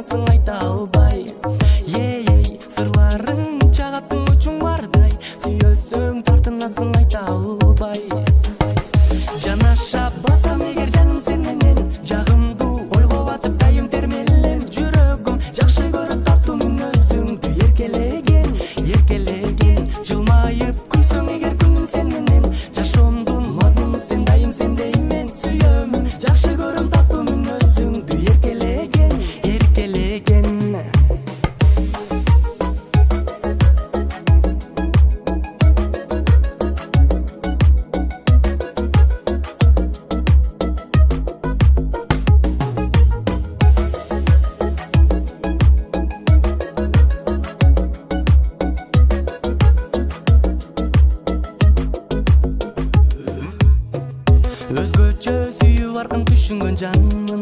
тартынасың айта албай. Ей, сырларың чагаттың учуң бардай, сүйөсүң тартынасың айта албай. Жанаша басам эгер жаным сен менен, жагымдуу ойго батып дайым термелем. Жүрөгүм жакшы көрөт таттуу мүнөзүңдү, эркелеген, эркелеген. Жылмайып күлсөң эгер күнүм сен менен, жашоомдун мазмуну сен дайым сендеймен. Сүйөмүн, жакшы көрөм таттуу мүнөзүңдү, эркелеген, эркелеген. Өзгөчө сүйүп артым түшүнгөн жанмын.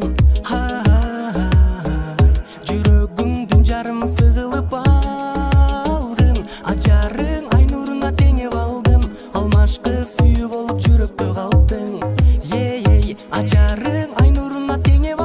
Жүрөгүңдүн жарымы сыгылып алгын, ачарың ай нуруна теңеп алдым. Алмашкы сүйүү болуп жүрөктө калдың. Ачарың ай нуруна теңеп